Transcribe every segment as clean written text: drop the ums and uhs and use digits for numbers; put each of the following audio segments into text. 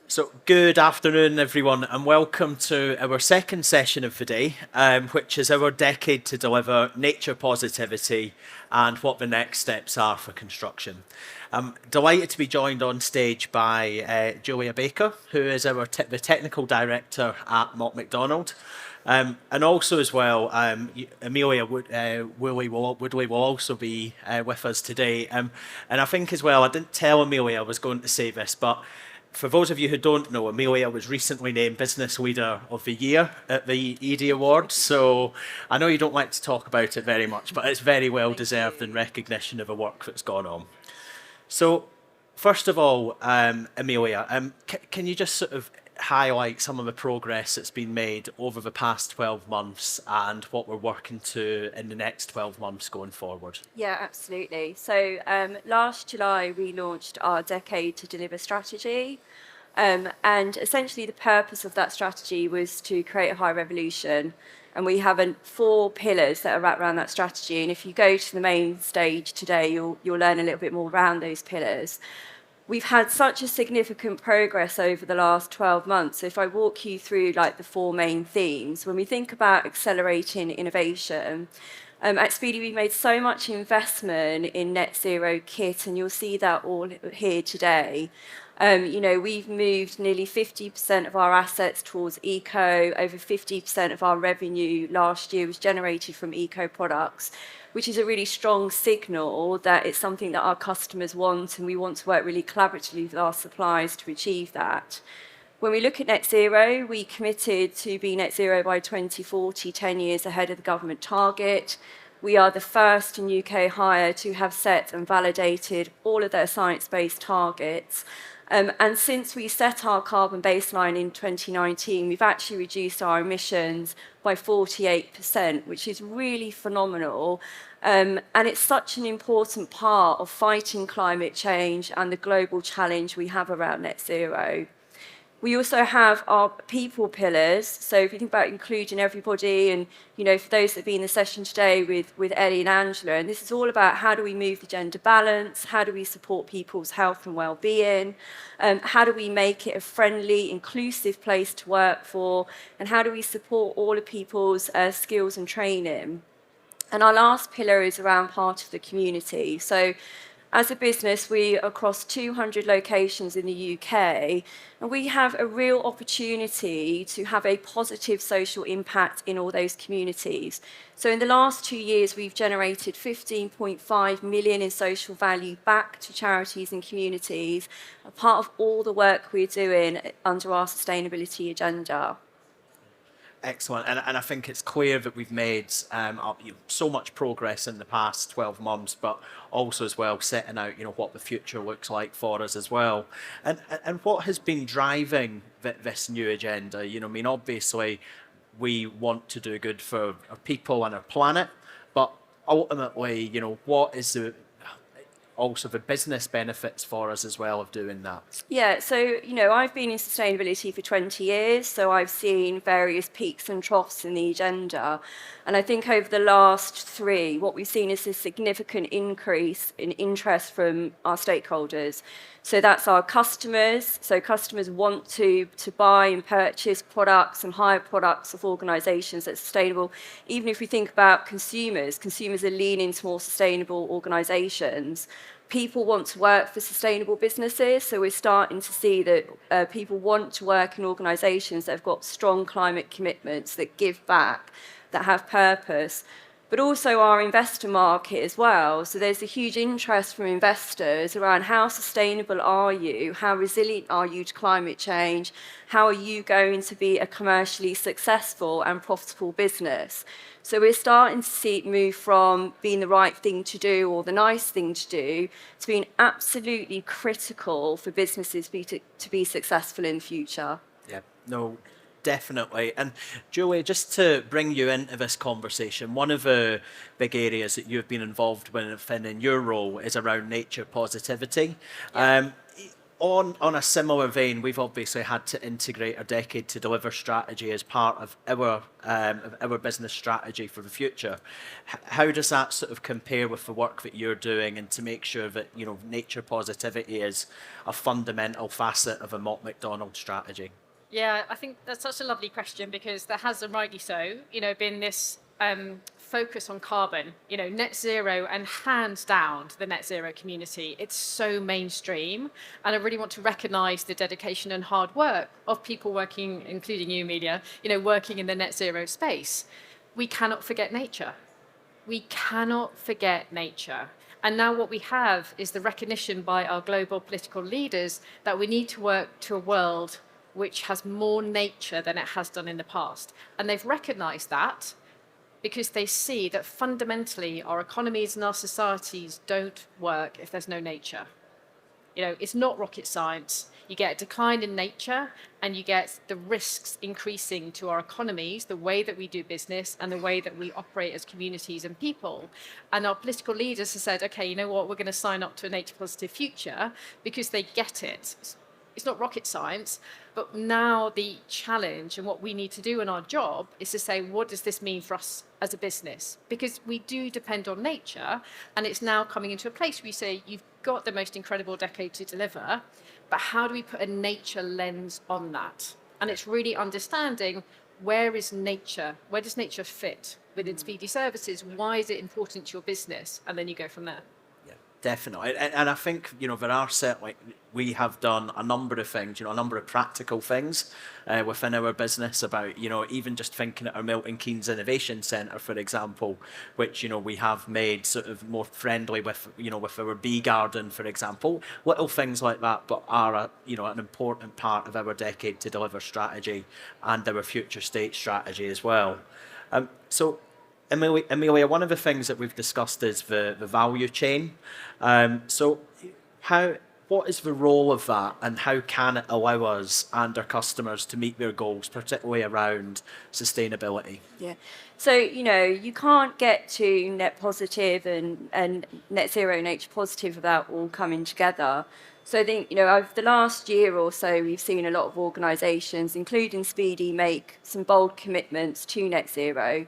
So, good afternoon, everyone, and welcome to our second session of the day, which is our decade to deliver nature positivity and what the next steps are for construction. I'm delighted to be joined on stage by Julia Baker, who is the technical director at Mott McDonald. And also as well, Amelia Woodley will also be with us today. And I think as well, I didn't tell Amelia I was going to say this, but for those of you who don't know, Amelia was recently named Business Leader of the Year at the ED Awards. So I know you don't like to talk about it very much, but it's very well deserved in recognition of the work that's gone on. So, first of all, Amelia, can you just sort of highlight some of the progress that's been made over the past 12 months and what we're working to in the next 12 months going forward? Yeah, absolutely. So last July, we launched our Decade to Deliver strategy. And essentially, the purpose of that strategy was to create a high revolution. And we have 4 pillars that are wrapped around that strategy. And if you go to the main stage today, you'll learn a little bit more around those pillars. We've had such a significant progress over the last 12 months. So if I walk you through like the 4 main themes, when we think about accelerating innovation, at Speedy, we've made so much investment in net zero kit, and you'll see that all here today. We've moved nearly 50% of our assets towards eco. Over 50% of our revenue last year was generated from eco products, which is a really strong signal that it's something that our customers want, and we want to work really collaboratively with our suppliers to achieve that. When we look at net zero, we committed to be net zero by 2040, 10 years ahead of the government target. We are the first in UK Hire to have set and validated all of their science-based targets. And since we set our carbon baseline in 2019, we've actually reduced our emissions by 48%, which is really phenomenal. And it's such an important part of fighting climate change and the global challenge we have around net zero. We also have our people pillars. So if you think about including everybody, and for those that have been in the session today with Ellie and Angela, and this is all about how do we move the gender balance, how do we support people's health and well-being, how do we make it a friendly, inclusive place to work for, and how do we support all of people's skills and training. And our last pillar is around part of the community. So as a business, we are across 200 locations in the UK, and we have a real opportunity to have a positive social impact in all those communities. So in the last 2 years, we've generated 15.5 million in social value back to charities and communities, a part of all the work we're doing under our sustainability agenda. Excellent, and I think it's clear that we've made so much progress in the past 12 months, but also as well setting out what the future looks like for us as well. And what has been driving this new agenda? Obviously we want to do good for our people and our planet, but ultimately, what is also the business benefits for us as well of doing that? Yeah, so, I've been in sustainability for 20 years, so I've seen various peaks and troughs in the agenda. And I think over the last 3, what we've seen is a significant increase in interest from our stakeholders. So that's our customers. So customers want to buy and purchase products and hire products of organisations that are sustainable. Even if we think about consumers are leaning to more sustainable organisations. People want to work for sustainable businesses, so we're starting to see that people want to work in organisations that have got strong climate commitments, that give back, that have purpose. But also our investor market as well. So there's a huge interest from investors around how sustainable are you, how resilient are you to climate change, how are you going to be a commercially successful and profitable business. So we're starting to see it move from being the right thing to do or the nice thing to do to being absolutely critical for businesses to be successful in the future. Yeah, no, definitely. And Julie, just to bring you into this conversation, one of the big areas that you've been involved with in your role is around nature positivity. Yeah. On a similar vein, we've obviously had to integrate a decade to deliver strategy as part of our business strategy for the future. How does that sort of compare with the work that you're doing, and to make sure that nature positivity is a fundamental facet of a Mott McDonald strategy? Yeah, I think that's such a lovely question, because there has, and rightly so, been this focus on carbon, net zero, and hands down to the net zero community. It's so mainstream, and I really want to recognise the dedication and hard work of people working, including you, Amelia, working in the net zero space. We cannot forget nature. We cannot forget nature. And now what we have is the recognition by our global political leaders that we need to work to a world which has more nature than it has done in the past. And they've recognised that because they see that fundamentally our economies and our societies don't work if there's no nature. It's not rocket science. You get a decline in nature, and you get the risks increasing to our economies, the way that we do business, and the way that we operate as communities and people. And our political leaders have said, okay, you know what, we're going to sign up to a nature positive future, because they get it. It's not rocket science, but now the challenge and what we need to do in our job is to say, what does this mean for us as a business? Because we do depend on nature, and it's now coming into a place where you say, you've got the most incredible decade to deliver, but how do we put a nature lens on that? And it's really understanding, where is nature? Where does nature fit within Speedy Services? Why is it important to your business? And then you go from there. Definitely, and I think there are certainly, we have done a number of things, a number of practical things within our business about even just thinking at our Milton Keynes Innovation Centre, for example, which we have made sort of more friendly with with our bee garden, for example, little things like that, but are an important part of our decade to deliver strategy and our future state strategy as well. So. Amelia, one of the things that we've discussed is the value chain. So what is the role of that, and how can it allow us and our customers to meet their goals, particularly around sustainability? Yeah. So, you can't get to net positive and net zero nature positive without all coming together. So I think, over the last year or so, we've seen a lot of organisations, including Speedy, make some bold commitments to net zero.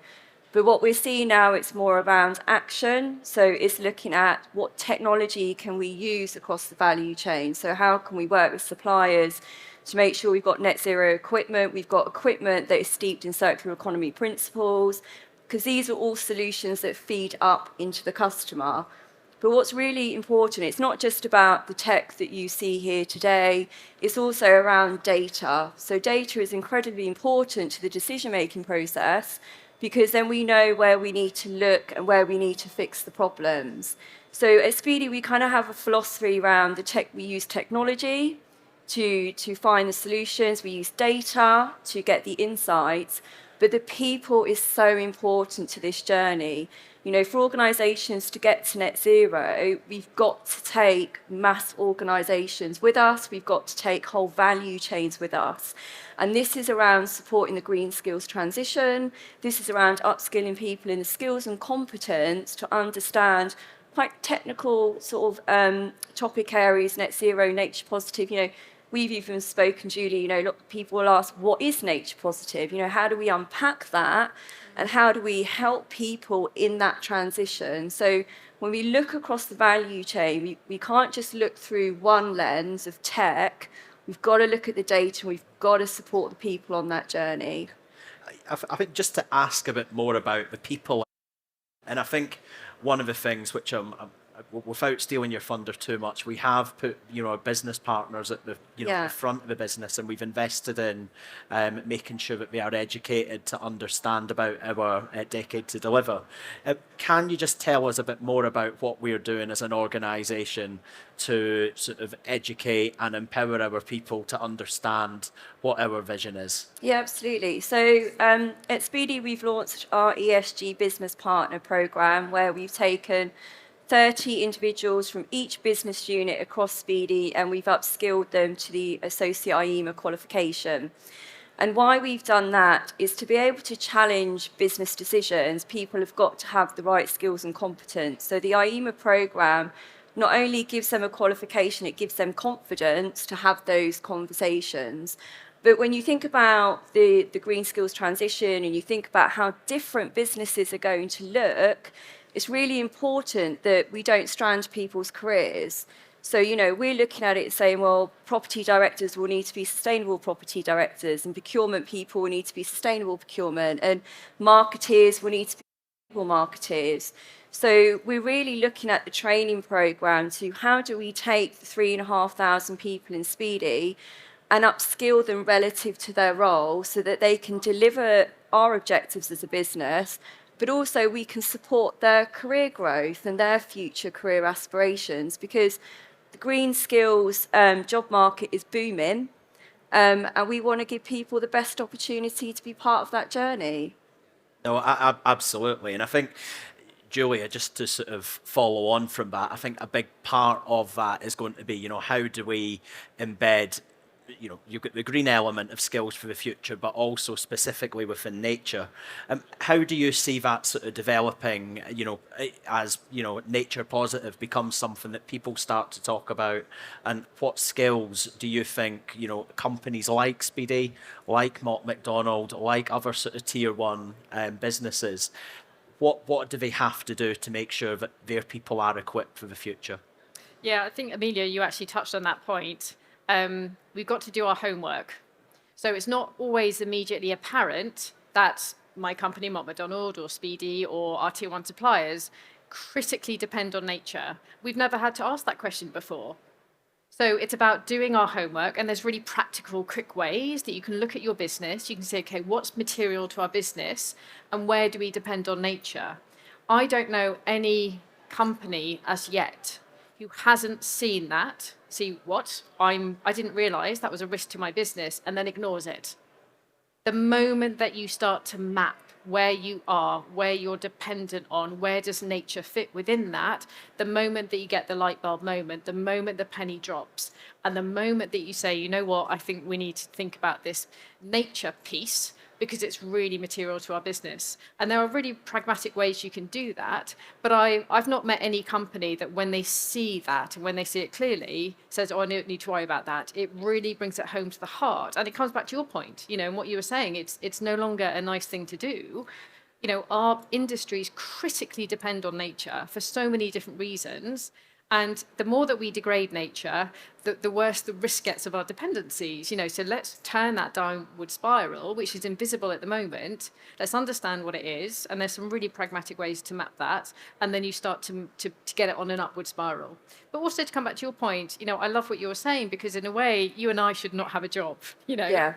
But what we're seeing now, it's more around action. So it's looking at what technology can we use across the value chain. So how can we work with suppliers to make sure we've got net zero equipment, we've got equipment that is steeped in circular economy principles, because these are all solutions that feed up into the customer. But what's really important, it's not just about the tech that you see here today, it's also around data. So data is incredibly important to the decision-making process, because then we know where we need to look and where we need to fix the problems. So at Speedy, we kind of have a philosophy around we use technology to find the solutions, we use data to get the insights, but the people is so important to this journey. For organisations to get to net zero, we've got to take mass organisations with us, we've got to take whole value chains with us. And this is around supporting the green skills transition, this is around upskilling people in the skills and competence to understand quite technical sort of topic areas, net zero, nature positive. We've even spoken, Julie, people will ask, what is nature positive? How do we unpack that? And how do we help people in that transition? So when we look across the value chain, we can't just look through one lens of tech. We've got to look at the data, and we've got to support the people on that journey. I think just to ask a bit more about the people, and I think one of the things which without stealing your thunder too much, we have put our business partners at the the front of the business, and we've invested in making sure that they are educated to understand about our decade to deliver. Can you just tell us a bit more about what we're doing as an organisation to sort of educate and empower our people to understand what our vision is? Yeah, absolutely. So at Speedy, we've launched our ESG Business Partner Programme, where we've taken 30 individuals from each business unit across Speedy, and we've upskilled them to the Associate IEMA qualification. And why we've done that is to be able to challenge business decisions, people have got to have the right skills and competence. So the IEMA programme not only gives them a qualification, it gives them confidence to have those conversations. But when you think about the green skills transition and you think about how different businesses are going to look, it's really important that we don't strand people's careers. So, we're looking at it saying, well, property directors will need to be sustainable property directors, and procurement people will need to be sustainable procurement, and marketeers will need to be sustainable marketeers. So we're really looking at the training program to how do we take the 3,500 people in Speedy and upskill them relative to their role so that they can deliver our objectives as a business, but also we can support their career growth and their future career aspirations, because the green skills job market is booming, and we want to give people the best opportunity to be part of that journey. No, absolutely. And I think, Julia, just to sort of follow on from that, I think a big part of that is going to be, how do we embed, you've got the green element of skills for the future, but also specifically within nature. How do you see that sort of developing, as, nature positive becomes something that people start to talk about? And what skills do you think, companies like Speedy, like Mott, McDonald, like other sort of tier one businesses, what do they have to do to make sure that their people are equipped for the future? Yeah, I think, Amelia, you actually touched on that point. We've got to do our homework. So it's not always immediately apparent that my company, Mott McDonald or Speedy or our tier one suppliers, critically depend on nature. We've never had to ask that question before. So it's about doing our homework, and there's really practical, quick ways that you can look at your business. You can say, okay, what's material to our business and where do we depend on nature? I don't know any company as yet who hasn't seen that, see what, I didn't realize that was a risk to my business, and then ignores it. The moment that you start to map where you are, where you're dependent on, where does nature fit within that, the moment that you get the light bulb moment, the moment the penny drops, and the moment that you say, you know what, I think we need to think about this nature piece, because it's really material to our business. And there are really pragmatic ways you can do that. But I've not met any company that when they see that and when they see it clearly says, oh, I don't need to worry about that. It really brings it home to the heart. And it comes back to your point, and what you were saying, it's no longer a nice thing to do. Our industries critically depend on nature for so many different reasons. And the more that we degrade nature, the worse the risk gets of our dependencies. So let's turn that downward spiral, which is invisible at the moment. Let's understand what it is, and there's some really pragmatic ways to map that. And then you start to get it on an upward spiral. But also, to come back to your point, I love what you were saying, because in a way, you and I should not have a job. Yeah.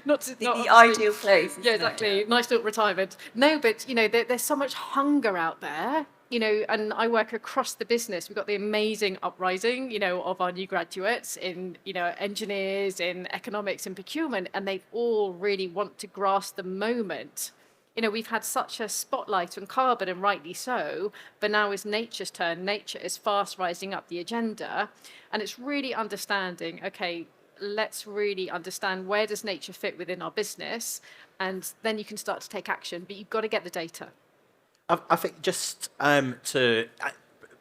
not the ideal place. Yeah, exactly. Nice little retirement. No, but there's so much hunger out there. And I work across the business. We've got the amazing uprising, of our new graduates in, engineers, in economics and procurement, and they all really want to grasp the moment. We've had such a spotlight on carbon, and rightly so, but now is nature's turn. Nature is fast rising up the agenda, and it's really understanding, okay, let's really understand where does nature fit within our business, and then you can start to take action, but you've got to get the data. I think just to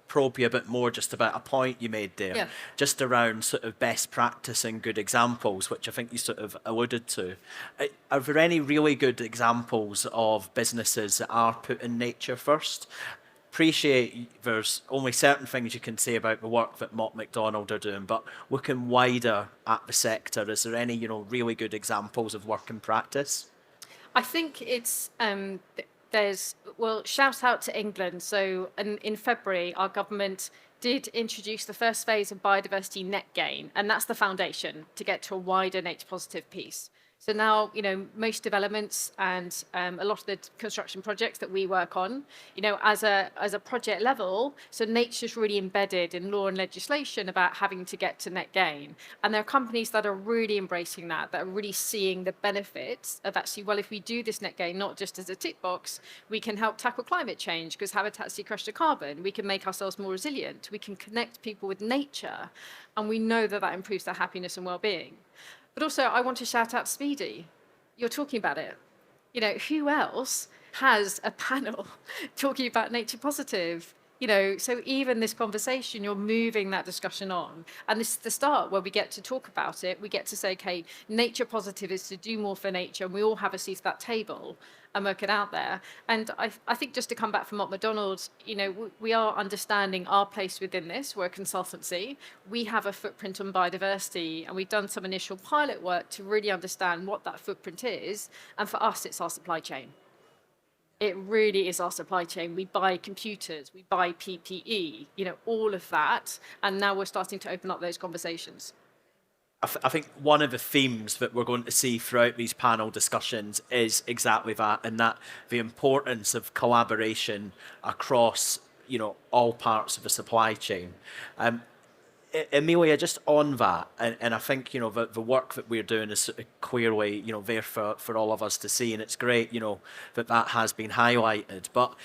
probe you a bit more just about a point you made there, just around sort of best practice and good examples, which I think you sort of alluded to. Are there any really good examples of businesses that are putting nature first? Appreciate there's only certain things you can say about the work that Mott McDonald are doing, but looking wider at the sector, is there any really good examples of work in practice? I think it's shout out to England. So in February, our government did introduce the first phase of biodiversity net gain, and that's the foundation to get to a wider nature positive piece. So now, most developments and a lot of the construction projects that we work on, as a project level, so nature's really embedded in law and legislation about having to get to net gain. And there are companies that are really embracing that are really seeing the benefits of actually, well, if we do this net gain, not just as a tick box, we can help tackle climate change because habitats sequester carbon. We can make ourselves more resilient. We can connect people with nature. And we know that improves their happiness and well-being. But also, I want to shout out Speedy. You're talking about it. Who else has a panel talking about nature positive? So even this conversation, you're moving that discussion on. And this is the start where we get to talk about it. We get to say, okay, nature positive is to do more for nature. And we all have a seat at that table and work it out there. And I think just to come back from Mott McDonald's, we are understanding our place within this. We're a consultancy. We have a footprint on biodiversity, and we've done some initial pilot work to really understand what that footprint is. And for us, it's our supply chain. It really is our supply chain. We buy computers, we buy PPE, all of that. And now we're starting to open up those conversations. I think one of the themes that we're going to see throughout these panel discussions is exactly that, and that the importance of collaboration across, all parts of the supply chain. Amelia, just on that, and I think, the work that we're doing is clearly, there for all of us to see, and it's great, that has been highlighted. But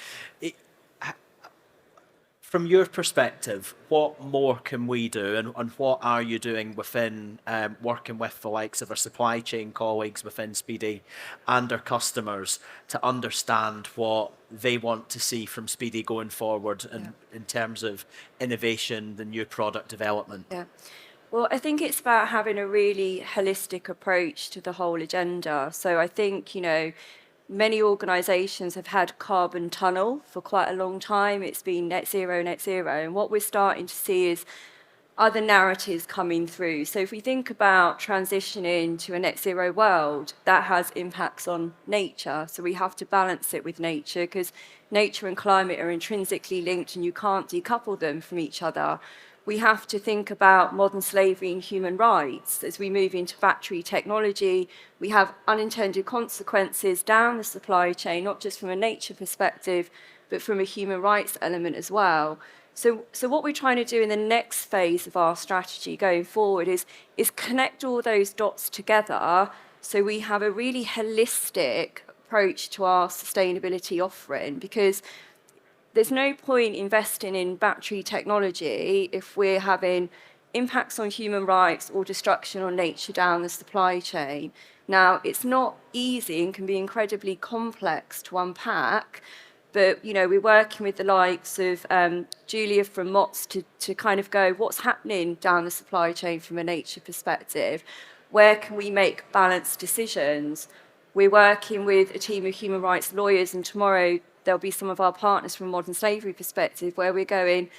from your perspective, what more can we do, and what are you doing within working with the likes of our supply chain colleagues within Speedy and our customers to understand what they want to see from Speedy going forward in terms of innovation, the new product development? Yeah. Well, I think it's about having a really holistic approach to the whole agenda. So I think, many organisations have had carbon tunnel for quite a long time. It's been net zero, net zero. And what we're starting to see is other narratives coming through. So if we think about transitioning to a net zero world, that has impacts on nature. So we have to balance it with nature, because nature and climate are intrinsically linked and you can't decouple them from each other. We have to think about modern slavery and human rights. As we move into battery technology, we have unintended consequences down the supply chain, not just from a nature perspective, but from a human rights element as well. So what we're trying to do in the next phase of our strategy going forward is connect all those dots together, so we have a really holistic approach to our sustainability offering, because there's no point investing in battery technology if we're having impacts on human rights or destruction on nature down the supply chain. Now, it's not easy and can be incredibly complex to unpack, but we're working with the likes of Julia from Mott to kind of go, what's happening down the supply chain from a nature perspective? Where can we make balanced decisions? We're working with a team of human rights lawyers, and tomorrow there'll be some of our partners from a modern slavery perspective where we're going,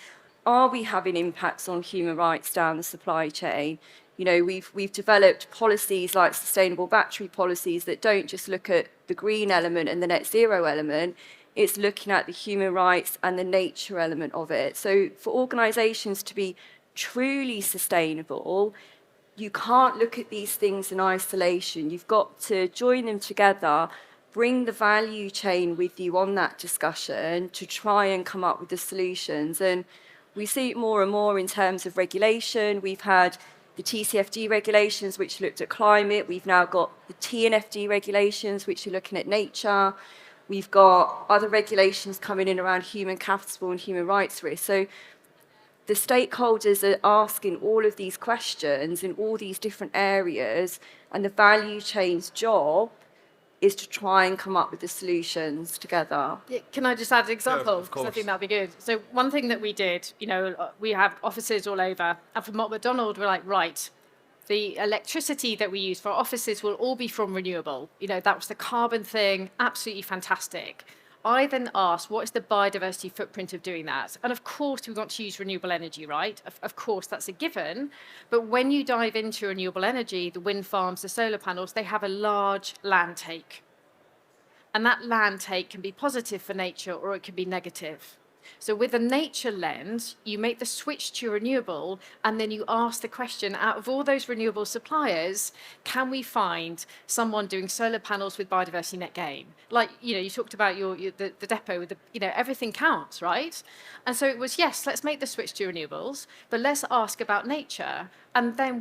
are we having impacts on human rights down the supply chain? We've developed policies like sustainable battery policies that don't just look at the green element and the net zero element, it's looking at the human rights and the nature element of it. So for organisations to be truly sustainable, you can't look at these things in isolation. You've got to join them together, bring the value chain with you on that discussion to try and come up with the solutions. And we see it more and more in terms of regulation. We've had the TCFD regulations, which looked at climate. We've now got the TNFD regulations, which are looking at nature. We've got other regulations coming in around human capital and human rights risk. So the stakeholders are asking all of these questions in all these different areas, and the value chain's job is to try and come up with the solutions together. Yeah, can I just add an example? Of course. Because I think that'd be good. So one thing that we did, we have offices all over, and for Mott McDonald, we're like, right, the electricity that we use for our offices will all be from renewable. That was the carbon thing, absolutely fantastic. I then asked, what is the biodiversity footprint of doing that? And of course, we want to use renewable energy, right? Of course, that's a given. But when you dive into renewable energy, the wind farms, the solar panels, they have a large land take. And that land take can be positive for nature or it can be negative. So with a nature lens, you make the switch to renewable, and then you ask the question, out of all those renewable suppliers, can we find someone doing solar panels with biodiversity net gain? Like, you talked about the depot with everything counts, right? And so it was, yes, let's make the switch to renewables, but let's ask about nature. And then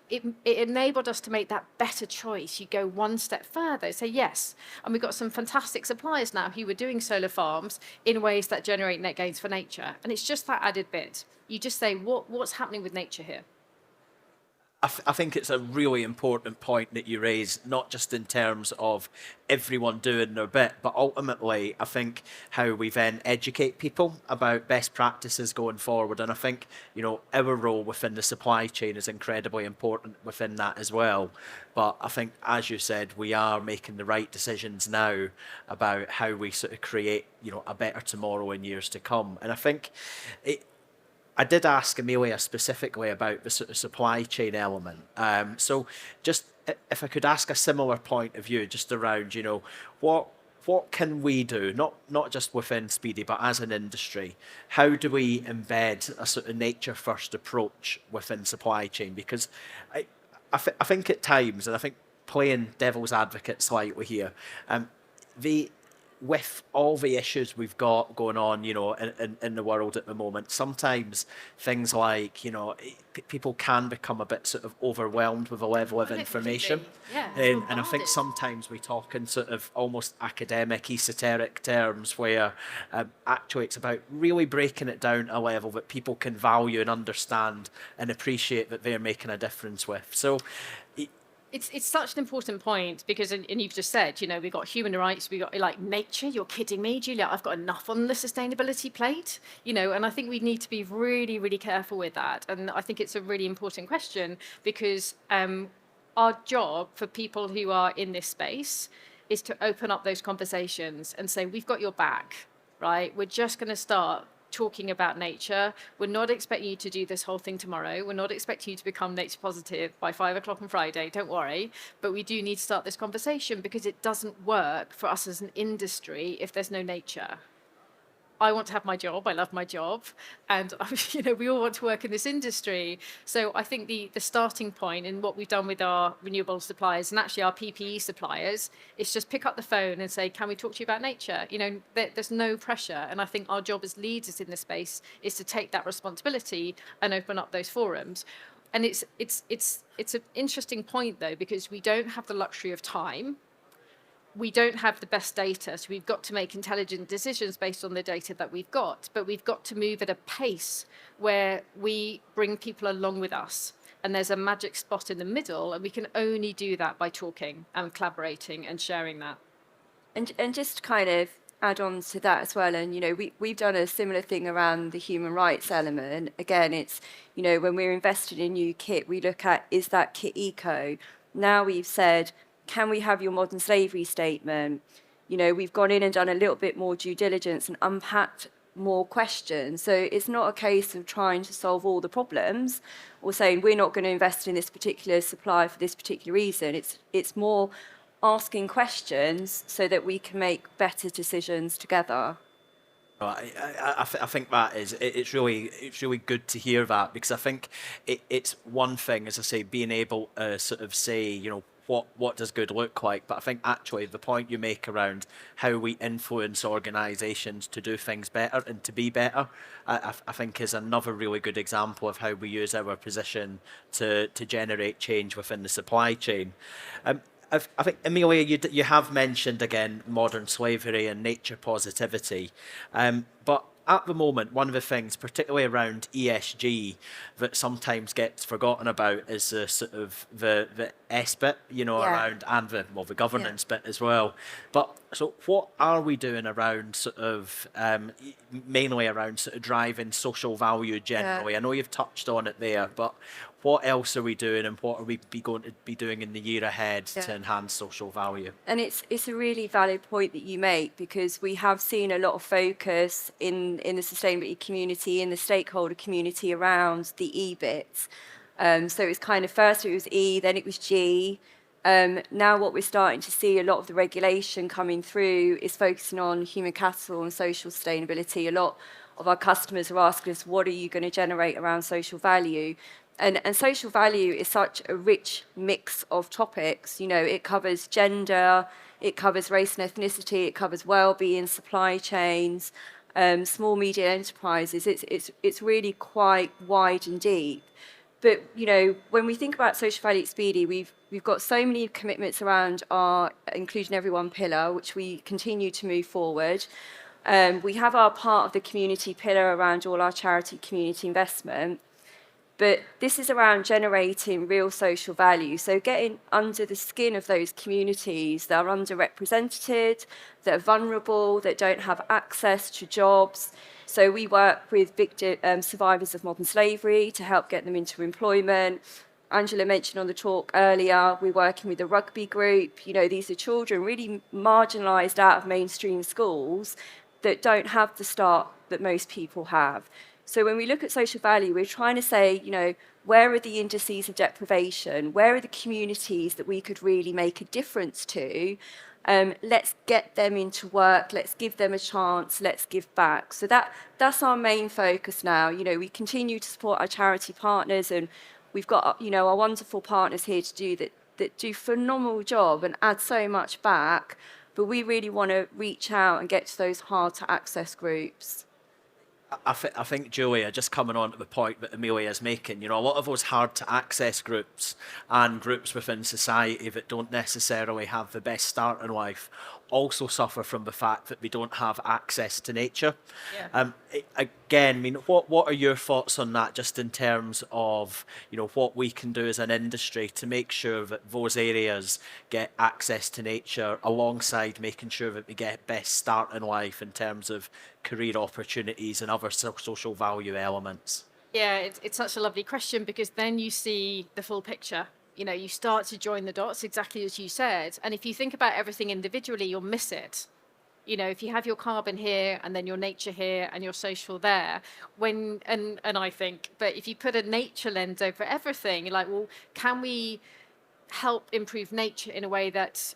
it enabled us to make that better choice. You go one step further, say yes. And we've got some fantastic suppliers now who are doing solar farms in ways that generate net gains for nature. And it's just that added bit. You just say, what's happening with nature here? I think it's a really important point that you raise, not just in terms of everyone doing their bit, but ultimately, I think how we then educate people about best practices going forward. And I think, our role within the supply chain is incredibly important within that as well. But I think, as you said, we are making the right decisions now about how we sort of create, a better tomorrow in years to come. And I think I did ask Amelia specifically about the sort of supply chain element. So just if I could ask a similar point of view, just around, what can we do, not just within Speedy, but as an industry? How do we embed a sort of nature first approach within supply chain? Because I think at times, and I think playing devil's advocate slightly here, the with all the issues we've got going on, in the world at the moment, sometimes things like, people can become a bit sort of overwhelmed with a level of information. Yeah, And I think sometimes we talk in sort of almost academic, esoteric terms where actually it's about really breaking it down to a level that people can value and understand and appreciate that they're making a difference with. So it's such an important point because, and you've just said, we've got human rights, we've got like nature. You're kidding me, Julia? I've got enough on the sustainability plate, and I think we need to be really, really careful with that. And I think it's a really important question because our job for people who are in this space is to open up those conversations and say, we've got your back, right? We're just going to start talking about nature. We're not expecting you to do this whole thing tomorrow. We're not expecting you to become nature positive by 5 o'clock on Friday. Don't worry. But we do need to start this conversation because it doesn't work for us as an industry if there's no nature. I want to have my job. I love my job. And, we all want to work in this industry. So I think the starting point in what we've done with our renewable suppliers and actually our PPE suppliers is just pick up the phone and say, can we talk to you about nature? There's no pressure. And I think our job as leaders in this space is to take that responsibility and open up those forums. And it's an interesting point, though, because we don't have the luxury of time. We don't have the best data, so we've got to make intelligent decisions based on the data that we've got, but we've got to move at a pace where we bring people along with us. And there's a magic spot in the middle, and we can only do that by talking and collaborating and sharing that. And just to kind of add on to that as well, and we've done a similar thing around the human rights element. Again, it's when we're invested in new kit, we look at, is that kit eco? Now we've said, can we have your modern slavery statement? We've gone in and done a little bit more due diligence and unpacked more questions. So it's not a case of trying to solve all the problems or saying we're not going to invest in this particular supply for this particular reason. It's more asking questions so that we can make better decisions together. I think that it's really good to hear that, because I think it's one thing, as I say, being able to sort of say, what does good look like? But I think actually the point you make around how we influence organisations to do things better and to be better, I think is another really good example of how we use our position to generate change within the supply chain. I think, Amelia, you have mentioned again modern slavery and nature positivity, but at the moment, one of the things, particularly around ESG, that sometimes gets forgotten about is the sort of the S bit, around, and the governance bit as well. But so what are we doing around sort of mainly around sort of driving social value generally? I know you've touched on it there, but what else are we doing, and what are we going to be doing in the year ahead to enhance social value? And it's a really valid point that you make, because we have seen a lot of focus in the sustainability community, in the stakeholder community around the E bits. So it's kind of first it was E, then it was G. Now what we're starting to see, a lot of the regulation coming through is focusing on human capital and social sustainability. A lot of our customers are asking us, what are you going to generate around social value? And social value is such a rich mix of topics. It covers gender, it covers race and ethnicity, it covers well-being, supply chains, small medium enterprises. It's really quite wide and deep. But when we think about social value at Speedy, we've got so many commitments around our Inclusion Everyone pillar, which we continue to move forward. We have our part of the community pillar around all our charity community investment. But this is around generating real social value. So getting under the skin of those communities that are underrepresented, that are vulnerable, that don't have access to jobs. So we work with survivors of modern slavery to help get them into employment. Angela mentioned on the talk earlier, we're working with a rugby group. You know, these are children really marginalised out of mainstream schools that don't have the start that most people have. So when we look at social value, we're trying to say, you know, where are the indices of deprivation? Where are the communities that we could really make a difference to? Let's get them into work. Let's give them a chance. Let's give back. So that's our main focus now. You know, we continue to support our charity partners, and we've got, you know, our wonderful partners here to do that do a phenomenal job and add so much back. But we really want to reach out and get to those hard to access groups. I think, Julia, just coming on to the point that Amelia is making, you know, a lot of those hard to access groups and groups within society that don't necessarily have the best start in life also suffer from the fact that they don't have access to nature. Yeah. Again, I mean, what are your thoughts on that, just in terms of, you know, what we can do as an industry to make sure that those areas get access to nature alongside making sure that they get best start in life in terms of career opportunities and other social value elements? Yeah, it's such a lovely question, because then you see the full picture. You know, you start to join the dots, exactly as you said. And if you think about everything individually, you'll miss it. You know, if you have your carbon here and then your nature here and your social there, and I think, but if you put a nature lens over everything, you're like, well, can we help improve nature in a way that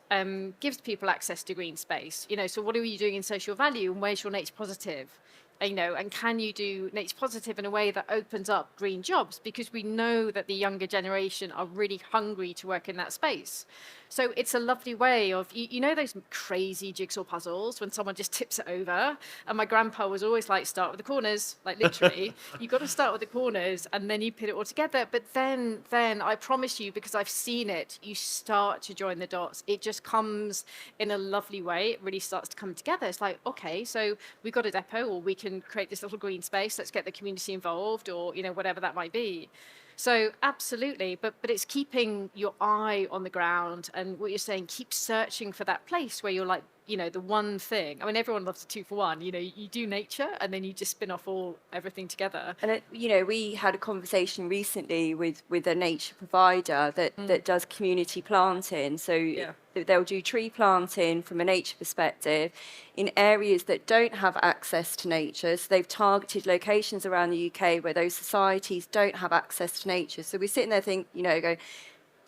gives people access to green space? You know, so what are you doing in social value, and where's your nature positive? You know, and can you do nature positive in a way that opens up green jobs? Because we know that the younger generation are really hungry to work in that space. So it's a lovely way of, you know, those crazy jigsaw puzzles when someone just tips it over. And my grandpa was always like, start with the corners, like literally. You've got to start with the corners and then you put it all together. But then I promise you, because I've seen it, you start to join the dots. It just comes in a lovely way. It really starts to come together. It's like, okay, so we've got a depot, or we can create this little green space. Let's get the community involved, or, you know, whatever that might be. So absolutely, but it's keeping your eye on the ground, and what you're saying, keep searching for that place where you're like, you know, the one thing. I mean, everyone loves a 2-for-1. You know, you do nature and then you just spin off everything together. And you know, we had a conversation recently with a nature provider that does community planting. So they'll do tree planting from a nature perspective in areas that don't have access to nature. So they've targeted locations around the UK where those societies don't have access to nature. So we're sitting there thinking, you know, go,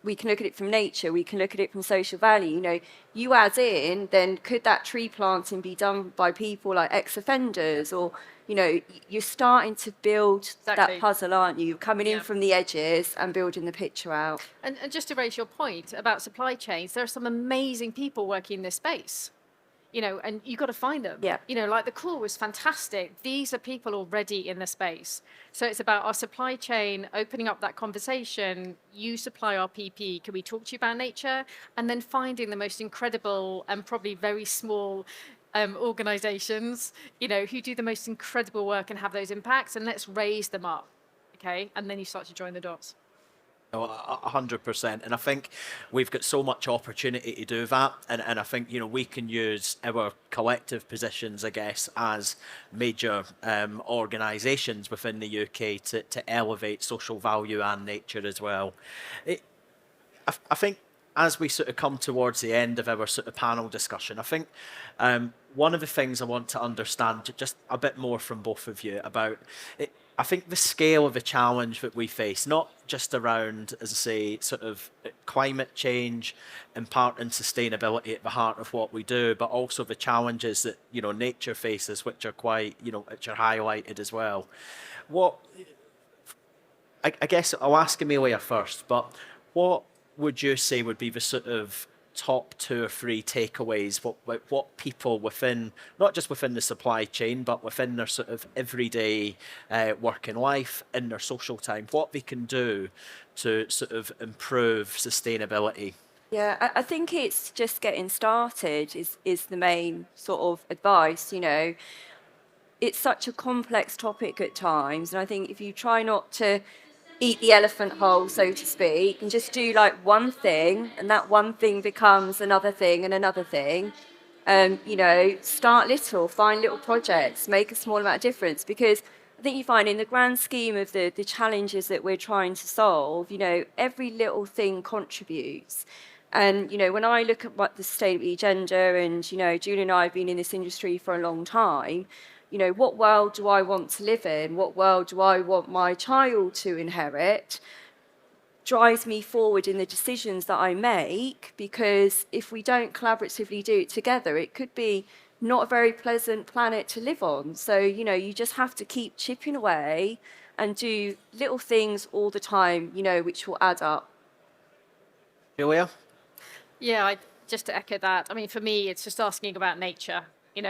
we can look at it from nature, we can look at it from social value. You know, you add in, then could that tree planting be done by people like ex-offenders? Or, you know, you're starting to build that puzzle, aren't you? You're coming in from the edges and building the picture out. And just to raise your point about supply chains, there are some amazing people working in this space. You know, and you've got to find them. Yeah. You know, like the call was fantastic. These are people already in the space. So it's about our supply chain, opening up that conversation. You supply our PP. Can we talk to you about nature? And then finding the most incredible and probably very small organizations, you know, who do the most incredible work and have those impacts. And let's raise them up. Okay. And then you start to join the dots. 100%, and I think we've got so much opportunity to do that, and I think, you know, we can use our collective positions, I guess, as major organisations within the UK to elevate social value and nature as well. I think as we sort of come towards the end of our sort of panel discussion, I think one of the things I want to understand just a bit more from both of you about it, I think the scale of the challenge that we face, not just around, as I say, sort of climate change, imparting sustainability at the heart of what we do, but also the challenges that, you know, nature faces, which are quite, you know, which are highlighted as well. I guess I'll ask Amelia first, but what would you say would be the sort of top 2 or 3 takeaways, what people within, not just within the supply chain, but within their sort of everyday working life, in their social time, what they can do to sort of improve sustainability? Yeah, I think it's just getting started is the main sort of advice. You know, it's such a complex topic at times, and I think if you try not to eat the elephant whole, so to speak, and just do like one thing, and that one thing becomes another thing and another thing. Start little, find little projects, make a small amount of difference, because I think you find in the grand scheme of the challenges that we're trying to solve, every little thing contributes. And, when I look at what the sustainability agenda, and, Julie and I have been in this industry for a long time, what world do I want to live in? What world do I want my child to inherit? Drives me forward in the decisions that I make, because if we don't collaboratively do it together, it could be not a very pleasant planet to live on. So, you just have to keep chipping away and do little things all the time, which will add up. Julia? Yeah, just to echo that, I mean, for me, it's just asking about nature.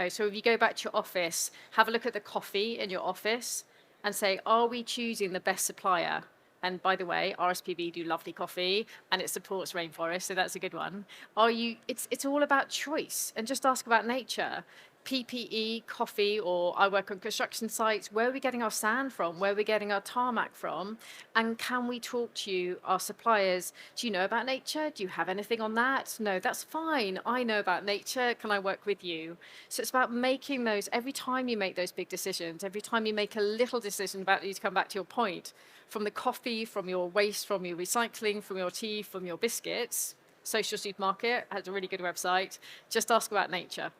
So if you go back to your office, have a look at the coffee in your office and say, are we choosing the best supplier? And by the way, RSPB do lovely coffee and it supports rainforest, so that's a good one. It's all about choice, and just ask about nature. PPE, coffee, or I work on construction sites, where are we getting our sand from? Where are we getting our tarmac from? And can we talk to you, our suppliers? Do you know about nature? Do you have anything on that? No, that's fine. I know about nature. Can I work with you? So it's about making those, every time you make those big decisions, every time you make a little decision about you, to come back to your point, from the coffee, from your waste, from your recycling, from your tea, from your biscuits. Social Supermarket has a really good website. Just ask about nature.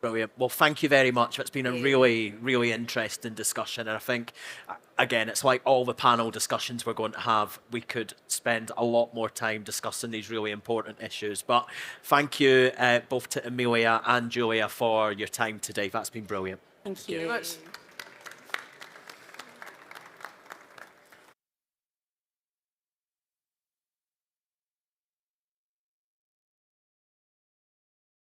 Brilliant. Well, thank you very much. It's been a really, really interesting discussion. And I think, again, it's like all the panel discussions we're going to have. We could spend a lot more time discussing these really important issues. But thank you both to Amelia and Julia for your time today. That's been brilliant. Thank you. Very much.